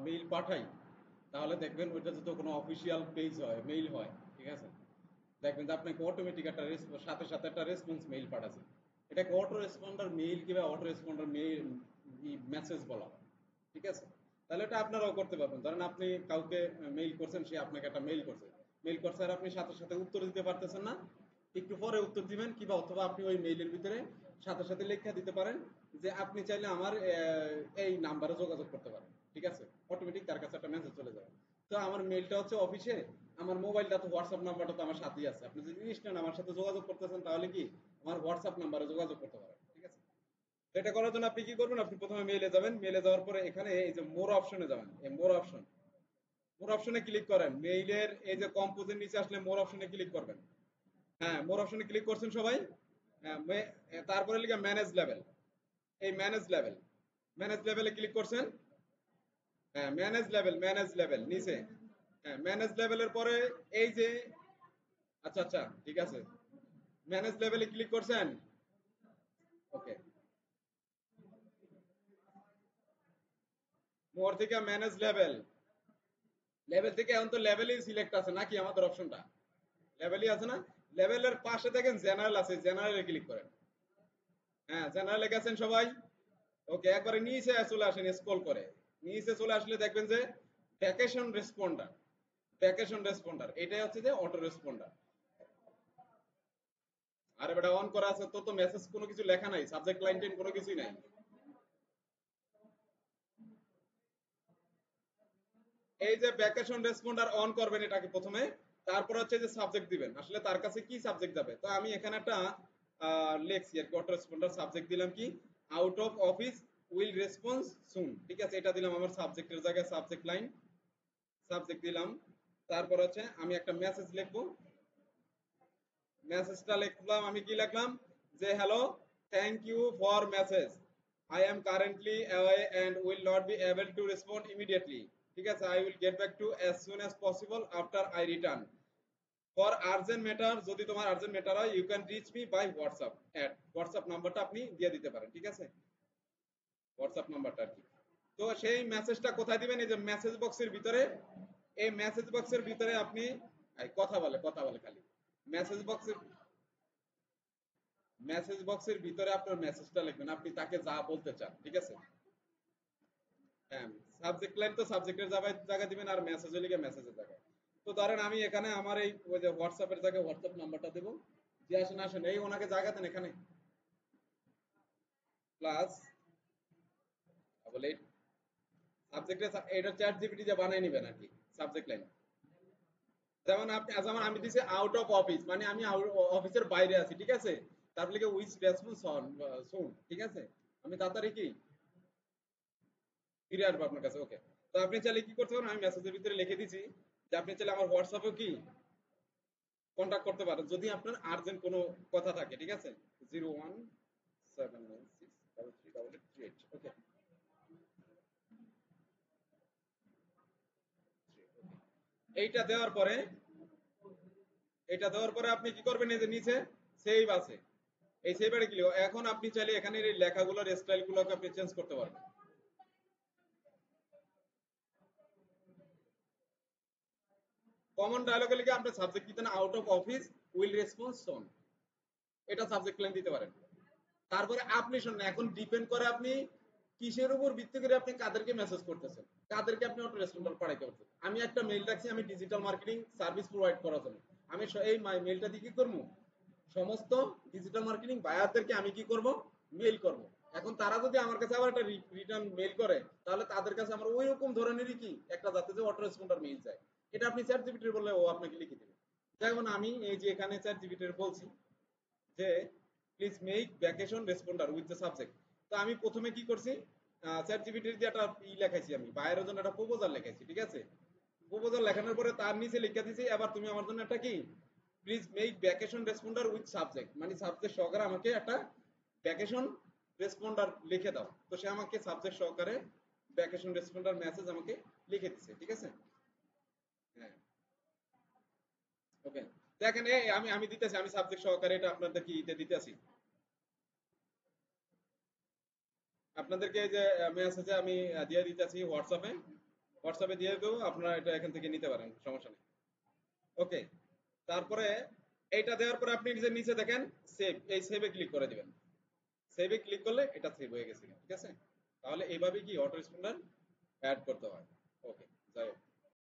Mail পাঠাই, তাহলে দেখবেন ওইটা যদি কোনো অফিসিয়াল পেজ হয়, মেইল হয়, ঠিক আছে, দেখবেন যে আপনাকে অটোমেটিক একটা সাথে সাথে একটা রেসপন্স মেইল পাঠাচ্ছে। এটাকে অটো রেসপন্ডার মেইল কিংবা অটো রেসপন্ডার মেইল মেসেজ বলা হয়, ঠিক আছে। তাহলে এটা আপনারাও করতে পারবেন। ধরেন আপনি কাউকে মেইল করছেন, সে আপনাকে একটা মেইল করছে আর আপনি সাথে সাথে উত্তর দিতে পারতেছেন না, একটু পরে উত্তর দিবেন, কিংবা অথবা আপনি ওই মেইলের ভিতরে সাথে সাথে লেখা দিতে পারেন যে আপনি চাইলে আমার এই নাম্বারে যোগাযোগ করতে পারেন, ঠিক আছে। অটোমেটিক তার কাছে একটা মেসেজ চলে যাবে। তো আমার মেইলটা হচ্ছে অফিসে, আমার মোবাইলটা তো হোয়াটসঅ্যাপ নাম্বারটা তো আমার সাথেই আছে, আপনি যদি ইনস্ট্যান্ট আমার সাথে যোগাযোগ করতেছেন তাহলে কি আমার হোয়াটসঅ্যাপ নাম্বারে যোগাযোগ করতে পারেন, ঠিক আছে। তো এটা করার জন্য আপনি কি করবেন, আপনি প্রথমে মেইলে যাবেন, মেইলে যাওয়ার পরে এখানে এই যে মোর অপশনে যাবেন, এই মোর অপশনে ক্লিক করেন, মেইলের এই যে কম্পোজের নিচে আসলে মোর অপশনে ক্লিক করবেন। হ্যাঁ, মোর অপশনে ক্লিক করছেন সবাই। হ্যাঁ, তারপরে লিখে ম্যানেজ লেভেল, এই ম্যানেজ লেভেলে ক্লিক করছেন। হ্যাঁ, ম্যানেজ লেভেল নিচে। হ্যাঁ, ম্যানেজ লেভেলের পরে এই যে, আচ্ছা আচ্ছা ঠিক আছে, ম্যানেজ লেভেলে ক্লিক করছেন। ওকে, মোর থেকে ম্যানেজ লেভেল থেকে এখন তো লেভেলই সিলেক্ট আছে নাকি আমাদের অপশনটা, লেভেলই আছে না। লেভেলের পাশে দেখেন জেনারেল আছে, জেনারেলে ক্লিক করেন। হ্যাঁ, জেনারেলে গেছেন সবাই। ওকে, একবারে নিচে চলে আসেন, স্ক্রল করে নিচে চলে আসলে দেখবেন যে ভ্যাকেশন রেসপন্ডার, এটাই হচ্ছে যে অটো রেসপন্ডার। আরে বেটা, অন করা আছে তো, তো মেসেজ কোনো কিছু লেখা নাই, সাবজেক্ট লাইন টেন কোনো কিছুই নাই। এই যে ভ্যাকেশন রেসপন্ডার অন করবেন এটাকে প্রথমে, তারপর হচ্ছে যে সাবজেক্ট দিবেন, আসলে তার কাছে কি সাবজেক্ট যাবে। তো আমি এখানে একটা লেখছি আর কি, অটো রেসপন্ডার সাবজেক্ট দিলাম কি, out of office will response soon, ঠিক আছে, এটা দিলাম আমার সাবজেক্টের জায়গায় সাবজেক্ট লাইন, সাবজেক্ট দিলাম। তারপর হচ্ছে আমি একটা মেসেজ লিখবো, মেসেজটা লিখলাম, আমি কি লিখলাম যে hello, thank you for message, I am currently away and will not be able to respond immediately, ঠিক আছে, I will get back to as soon as possible after I return, for urgent matter, যদি তোমার urgent matter হয় you can reach me by WhatsApp at, WhatsApp নাম্বারটা আপনি দিয়ে দিতে পারেন, ঠিক আছে, হোয়াটসঅ্যাপ নাম্বারটা আর কি। তো সেই মেসেজটা কোথায় দিবেন, এই যে মেসেজ বক্সের ভিতরে, এই মেসেজ বক্সের ভিতরে আপনি কথা বলে খালি মেসেজ বক্সের ভিতরে আপনার মেসেজটা লিখবেন, আপনি তাকে যা বলতে চান, ঠিক আছে। হ্যাঁ, সাবজেক্ট লাইন তো সাবজেক্টের জায়গা দিবেন, আর মেসেজ লিখে মেসেজের জায়গায়। তো ধরেন আমি এখানে আমার এই ওই যে হোয়াটসঅ্যাপের জায়গায় হোয়াটসঅ্যাপ নাম্বারটা দেবো, যে আসেন আসেন এই ওনাকে জায়গা দেন এখানে, প্লাস বলে সাবজেক্টে, এটা চ্যাট জিপিটি যে বানাই নিবেন আর কি, সাবজেক্ট লাইন। যেমন আমি দিছি আউট অফ অফিস, মানে আমি অফিসের বাইরে আছি, ঠিক আছে, তারপর লিখে উইচ রেসপন্স অন সুন, ঠিক আছে, আমি তাড়াতাড়ি কি ফিরে আসবো আপনার কাছে। ওকে, তো আপনি চাইলে কি করতে পারেন, আমি মেসেজের ভিতরে লিখে দিছি যে আপনি চাইলে আমার হোয়াটসঅ্যাপে কি কন্ট্যাক্ট করতে পারেন যদি আপনার আর্জেন্ট কোনো কথা থাকে, ঠিক আছে, 0179638838। ওকে, এইটা দেওয়ার পরে, আপনি কি করবেন, এই যে নিচে সেভ আছে, এই সেভ এর ক্লিক, এখন আপনি চাইলে এখানে এই লেখাগুলোর স্টাইল গুলোকে আপনি চেঞ্জ করতে পারবেন। কমন ডায়লগে লিখে আপনি সাবজেক্ট দিতেন out of office will response soon, এটা সাবজেক্ট লাইন দিতে পারেন। তারপরে আপনি শুনুন, এখন ডিপেন্ড করে আপনি কিসের উপর ভিত্তি করে আপনি কাদেরকে মেসেজ করতেছেন, কাদেরকে আপনি অটো রেসপন্ডার পাঠাইতে পারছেন। আমি একটা মেইল রাখছি, আমি ডিজিটাল মার্কেটিং সার্ভিস প্রোভাইড করার জন্য, আমি এই মেইলটা দিয়ে কি করবো, সমস্ত ডিজিটাল মার্কেটিং বায়ারদেরকে আমি কি করব, মেইল করব। এখন তারা যদি আমার কাছে আবার একটা রিটার্ন মেইল করে, তাহলে তাদের কাছে আমার ওই রকম ধরনেরই কি একটা, যাতে যে অটো রেসপন্ডার মেইল যায়, এটা আপনি চ্যাট জিপিটি বললে ও আপনাকে লিখে দেবে। যেমন আমি এই যে এখানে চ্যাট জিপিটি বলছি যে please make vacation responder with the subject. তো আমি প্রথমে কি করছি, চ্যাট জিপিটির দিয়ে একটা লেখাইছি, আমি বাইরের জন্য একটা প্রপোজাল লেখাইছি, ঠিক আছে, প্রপোজাল লেখানোর পরে তার নিচে লিখে দিয়েছি এবার তুমি আমার জন্য একটা কি, please make vacation responder with subject, মানে সাবজেক্ট সহকারে আমাকে একটা ভ্যাকেশন রেসপন্ডার লিখে দাও। তো সে আমাকে সাবজেক্ট সহকারে ভ্যাকেশন রেসপন্ডার মেসেজ আমাকে লিখে দিচ্ছে, ঠিক আছে। হ্যাঁ, ওকে, দেখেন এই আমি আমি দিতেছি, আমি সাবজেক্ট সহকারে এটা আপনাদের কি দিতেছি, আপনাদেরকে এই যে মেসেজে আমি দিয়ে দিতেছি হোয়াটসঅ্যাপে। হোয়াটসঅ্যাপে দিয়ে দেবো, আপনারা এটা এখান থেকে নিতে পারেন, সমস্যা নেই। ওকে, তারপরে এইটা দেওয়ার পরে আপনি যে নিচে দেখেন সেভ, এই সেভে ক্লিক করে দিবেন। সেভে ক্লিক করলে এটা সেভ হয়ে গেছে, ঠিক আছে। তাহলে এইভাবে কি অটো রেসপন্ডার অ্যাড করতে হয়। ওকে।